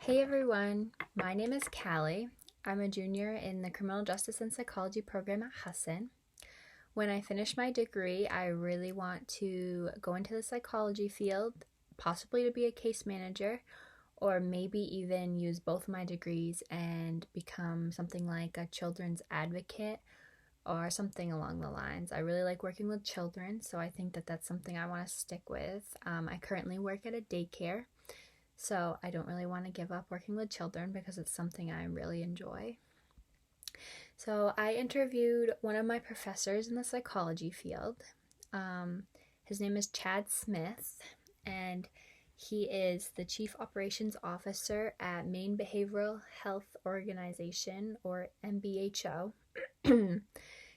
Hey everyone, my name is Callie. I'm a junior in the Criminal Justice and Psychology program at Husson. When I finish my degree, I really want to go into the psychology field, possibly to be a case manager, or maybe even use both of my degrees and become something like a children's advocate or something along the lines. I really like working with children, so I think that that's something I want to stick with. I currently work at a daycare. So I don't really want to give up working with children because it's something I really enjoy. So I interviewed one of my professors in the psychology field. Um, his name is Chad Smith, and he is the Chief Operations Officer at Maine Behavioral Health Organization, or MBHO.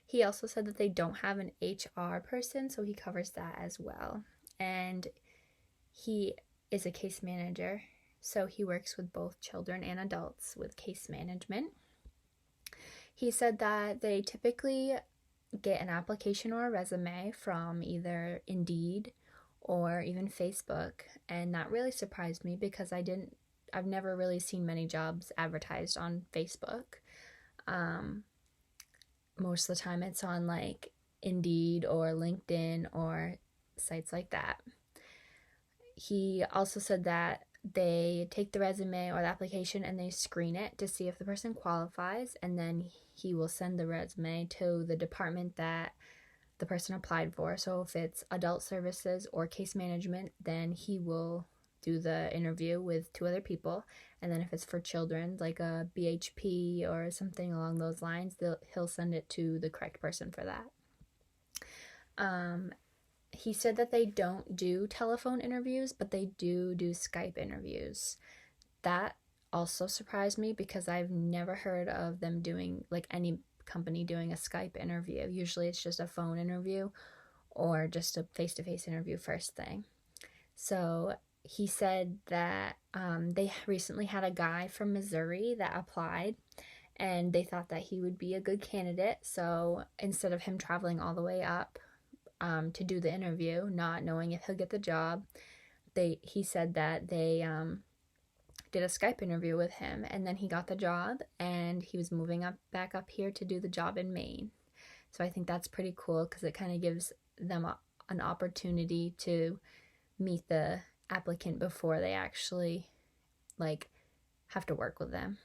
He also said that they don't have an HR person, so he covers that as well. And he is a case manager, so he works with both children and adults with case management. He said that they typically get an application or a resume from either Indeed or even Facebook, and that really surprised me because I've never really seen many jobs advertised on Facebook. Most of the time it's on like Indeed or LinkedIn or sites like that. He also said that they take the resume or the application and they screen it to see if the person qualifies, and then he will send the resume to the department that the person applied for. So if it's adult services or case management, then he will do the interview with two other people, and then if it's for children like a BHP or something along those lines, he'll send it to the correct person for that. He said that they don't do telephone interviews, but they do Skype interviews. That also surprised me because I've never heard of them doing, like, any company doing a Skype interview. Usually it's just a phone interview or just a face-to-face interview first thing. So he said that they recently had a guy from Missouri that applied, and they thought that he would be a good candidate. So instead of him traveling all the way up to do the interview, not knowing if he'll get the job, he said that they did a Skype interview with him, and then he got the job, and he was moving back up here to do the job in Maine. So I think that's pretty cool because it kind of gives them an opportunity to meet the applicant before they actually like have to work with them.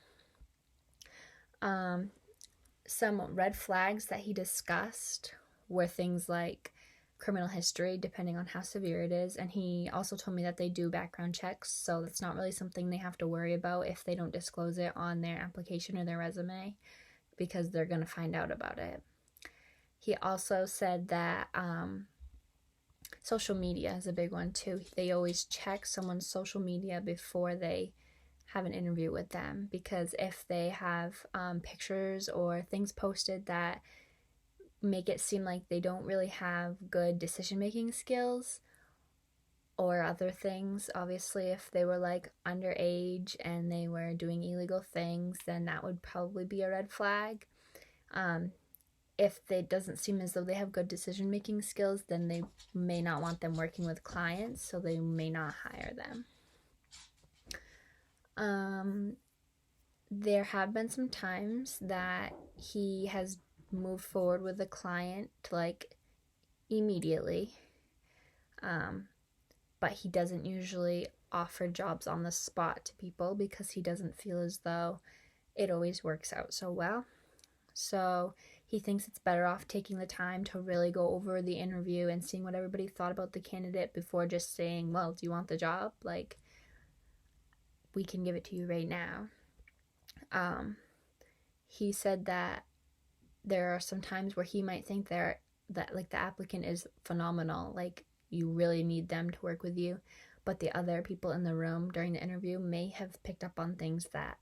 Some red flags that he discussed were things like criminal history, depending on how severe it is. And he also told me that they do background checks, so that's not really something they have to worry about if they don't disclose it on their application or their resume, because they're going to find out about it. He also said that social media is a big one too. They always check someone's social media before they have an interview with them, because if they have pictures or things posted that make it seem like they don't really have good decision-making skills or other things, obviously if they were like underage and they were doing illegal things, then that would probably be a red flag. If it doesn't seem as though they have good decision-making skills, then they may not want them working with clients, so they may not hire them. There have been some times that he has moved forward with a client like immediately, but he doesn't usually offer jobs on the spot to people because he doesn't feel as though it always works out so well. So he thinks it's better off taking the time to really go over the interview and seeing what everybody thought about the candidate before just saying, well, do you want the job? Like, we can give it to you right now. He said that there are some times where he might think that like the applicant is phenomenal, like you really need them to work with you, but the other people in the room during the interview may have picked up on things that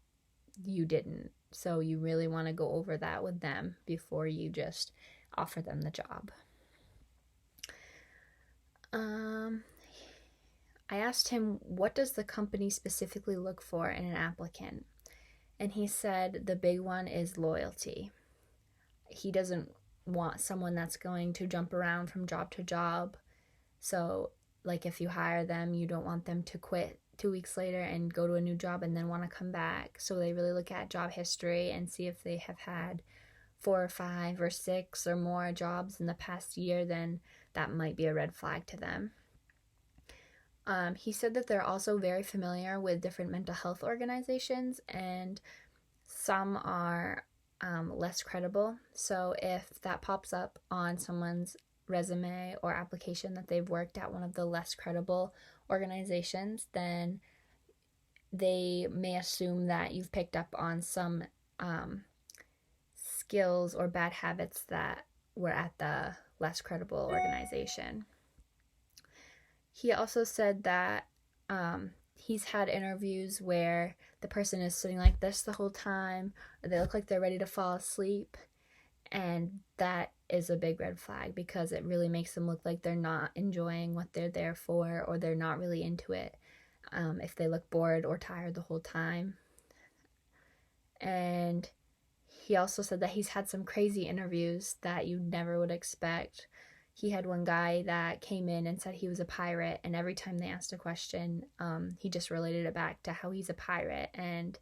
you didn't. So you really want to go over that with them before you just offer them the job. I asked him, what does the company specifically look for in an applicant? And he said the big one is loyalty. He doesn't want someone that's going to jump around from job to job. So, like, if you hire them, you don't want them to quit 2 weeks later and go to a new job and then want to come back. So they really look at job history and see if they have had 4 or 5 or 6 or more jobs in the past year, then that might be a red flag to them. He said that they're also very familiar with different mental health organizations, and some are less credible. So if that pops up on someone's resume or application that they've worked at one of the less credible organizations, then they may assume that you've picked up on some skills or bad habits that were at the less credible organization. He also said that he's had interviews where the person is sitting like this the whole time, or they look like they're ready to fall asleep, and that is a big red flag because it really makes them look like they're not enjoying what they're there for, or they're not really into it if they look bored or tired the whole time. And he also said that he's had some crazy interviews that you never would expect. He had one guy that came in and said he was a pirate, and every time they asked a question, he just related it back to how he's a pirate, and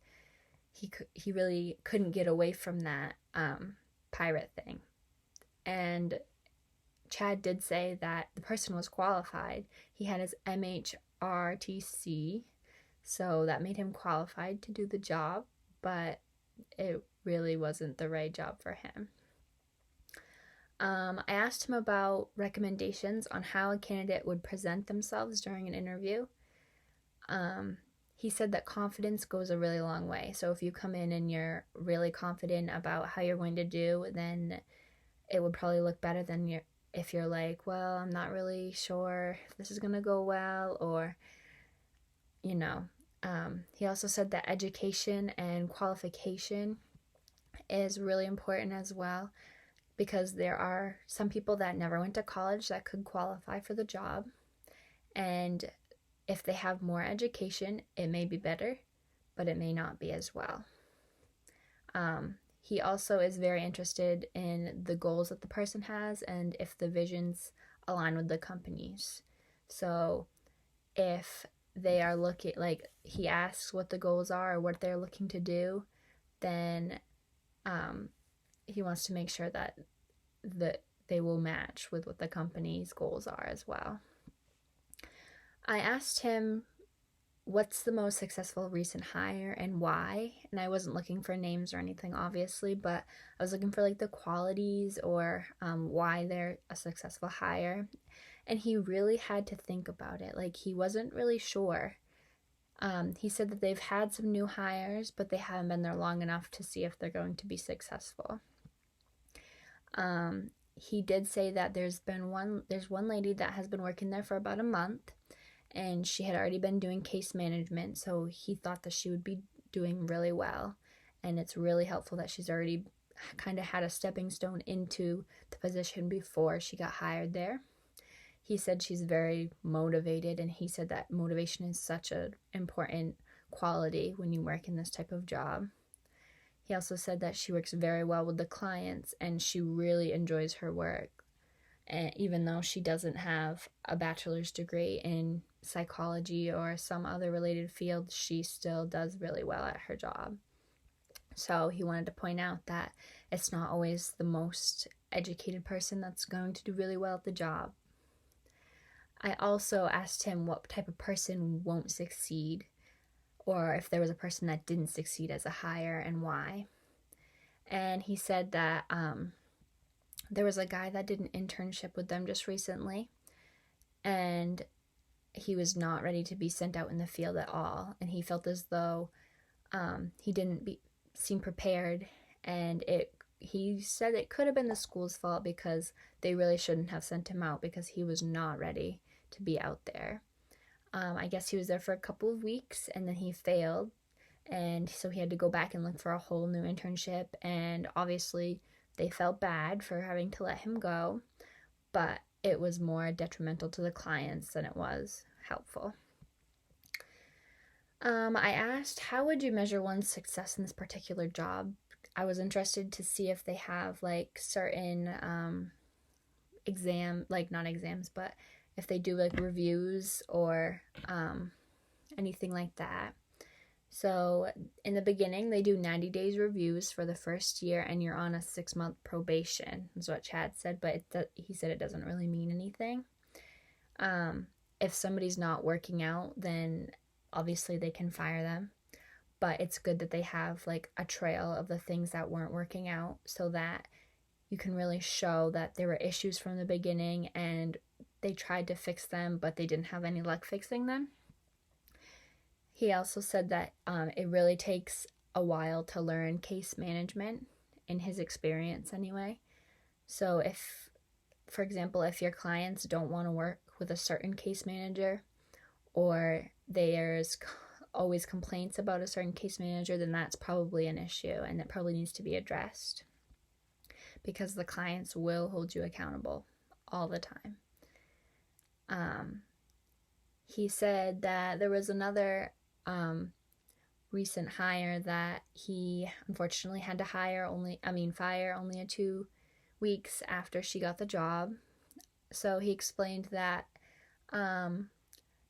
he really couldn't get away from that pirate thing. And Chad did say that the person was qualified. He had his MHRTC, so that made him qualified to do the job, but it really wasn't the right job for him. I asked him about recommendations on how a candidate would present themselves during an interview. He said that confidence goes a really long way. So if you come in and you're really confident about how you're going to do, then it would probably look better than if you're like, well, I'm not really sure if this is going to go well, or, you know. He also said that education and qualification is really important as well, because there are some people that never went to college that could qualify for the job, and if they have more education, it may be better, but it may not be as well. He also is very interested in the goals that the person has and if the visions align with the company's. So if they are looking, like he asks what the goals are or what they're looking to do, then he wants to make sure that they will match with what the company's goals are as well. I asked him what's the most successful recent hire and why, and I wasn't looking for names or anything, obviously, but I was looking for like the qualities or why they're a successful hire, and he really had to think about it. Like, he wasn't really sure. He said that they've had some new hires, but they haven't been there long enough to see if they're going to be successful. He did say that there's one lady that has been working there for about a month, and she had already been doing case management, so he thought that she would be doing really well, and it's really helpful that she's already kind of had a stepping stone into the position before she got hired there. He said she's very motivated, and he said that motivation is such an important quality when you work in this type of job. He also said that she works very well with the clients, and she really enjoys her work. And even though she doesn't have a bachelor's degree in psychology or some other related field, she still does really well at her job. So he wanted to point out that it's not always the most educated person that's going to do really well at the job. I also asked him what type of person won't succeed, or if there was a person that didn't succeed as a hire and why. And he said that there was a guy that did an internship with them just recently, and he was not ready to be sent out in the field at all, and he felt as though he didn't seem prepared, and he said it could have been the school's fault because they really shouldn't have sent him out because he was not ready to be out there. I guess he was there for a couple of weeks and then he failed, and so he had to go back and look for a whole new internship, and obviously they felt bad for having to let him go, but it was more detrimental to the clients than it was helpful. I asked, how would you measure one's success in this particular job? I was interested to see if they have like certain not exams, but if they do like reviews or anything like that. So in the beginning, they do 90 days reviews for the first year, and you're on a 6-month probation, is what Chad said, but he said it doesn't really mean anything. If somebody's not working out, then obviously they can fire them, but it's good that they have like a trail of the things that weren't working out so that you can really show that there were issues from the beginning and they tried to fix them, but they didn't have any luck fixing them. He also said that it really takes a while to learn case management, in his experience anyway. So if, for example, if your clients don't want to work with a certain case manager, or there's always complaints about a certain case manager, then that's probably an issue and it probably needs to be addressed, because the clients will hold you accountable all the time. He said that there was another recent hire that he unfortunately had to fire only 2 weeks after she got the job. So he explained that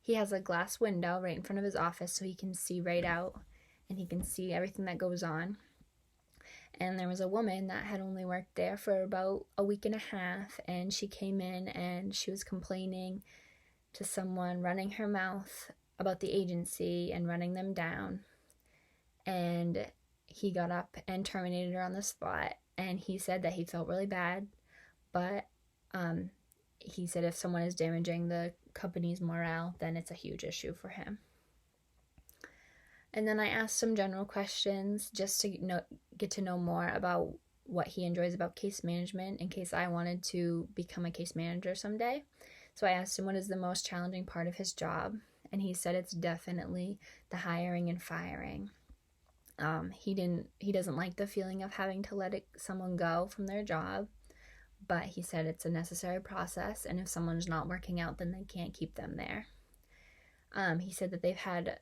he has a glass window right in front of his office so he can see right out and he can see everything that goes on. And there was a woman that had only worked there for about a week and a half, and she came in and she was complaining to someone, running her mouth about the agency and running them down. And he got up and terminated her on the spot. And he said that he felt really bad, but he said if someone is damaging the company's morale, then it's a huge issue for him. And then I asked some general questions just to get to know more about what he enjoys about case management in case I wanted to become a case manager someday. So I asked him what is the most challenging part of his job, and he said it's definitely the hiring and firing. He doesn't like the feeling of having to let someone go from their job, but he said it's a necessary process, and if someone's not working out, then they can't keep them there. He said that they've had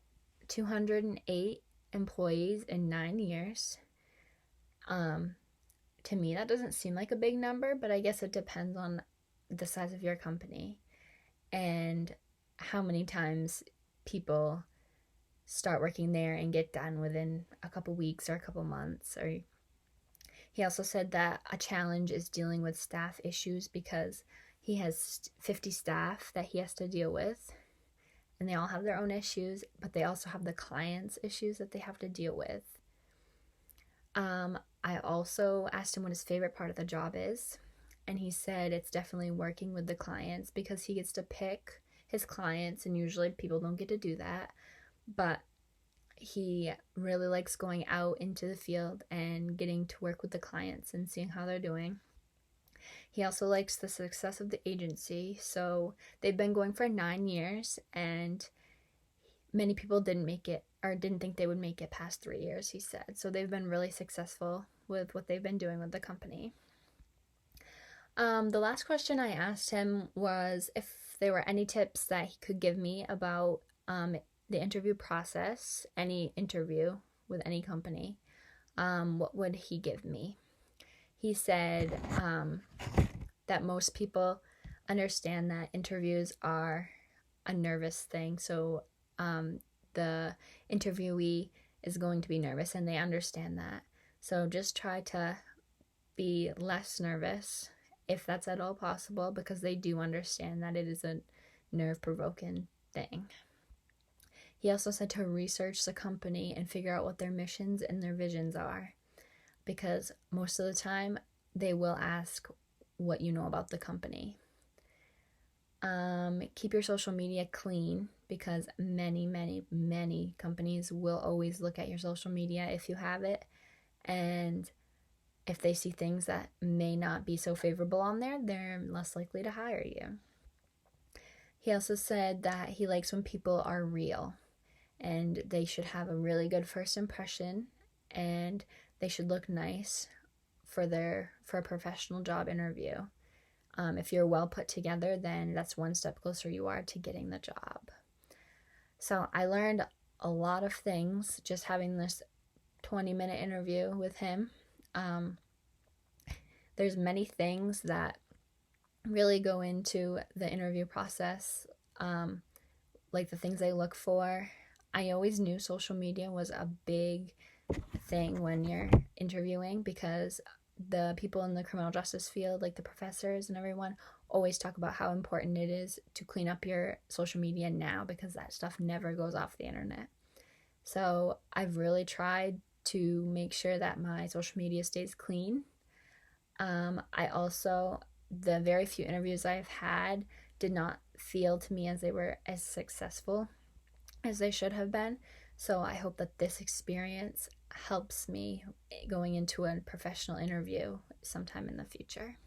208 employees in 9 years. To me, that doesn't seem like a big number, but I guess it depends on the size of your company and how many times people start working there and get done within a couple weeks or a couple months. Or he also said that a challenge is dealing with staff issues because he has 50 staff that he has to deal with, and they all have their own issues, but they also have the clients' issues that they have to deal with. I also asked him what his favorite part of the job is, and he said it's definitely working with the clients because he gets to pick his clients, and usually people don't get to do that, but he really likes going out into the field and getting to work with the clients and seeing how they're doing. He also likes the success of the agency. So they've been going for 9 years, and many people didn't make it or didn't think they would make it past 3 years, he said. So they've been really successful with what they've been doing with the company. The last question I asked him was if there were any tips that he could give me about the interview process, any interview with any company. What would he give me? He said that most people understand that interviews are a nervous thing. So the interviewee is going to be nervous, and they understand that. So just try to be less nervous if that's at all possible, because they do understand that it is a nerve-provoking thing. He also said to research the company and figure out what their missions and their visions are, because most of the time they will ask what you know about the company. Keep your social media clean, because many companies will always look at your social media if you have it, and if they see things that may not be so favorable on there, they're less likely to hire you. He also said that he likes when people are real, and they should have a really good first impression, and they should look nice for a professional job interview. If you're well put together, then that's one step closer you are to getting the job. So I learned a lot of things just having this 20-minute interview with him. There's many things that really go into the interview process, like the things they look for. I always knew social media was a big thing when you're interviewing, because the people in the criminal justice field, like the professors and everyone, always talk about how important it is to clean up your social media now, because that stuff never goes off the internet. So I've really tried to make sure that my social media stays clean. I also, the very few interviews I've had did not feel to me as they were as successful as they should have been. So I hope that this experience helps me going into a professional interview sometime in the future.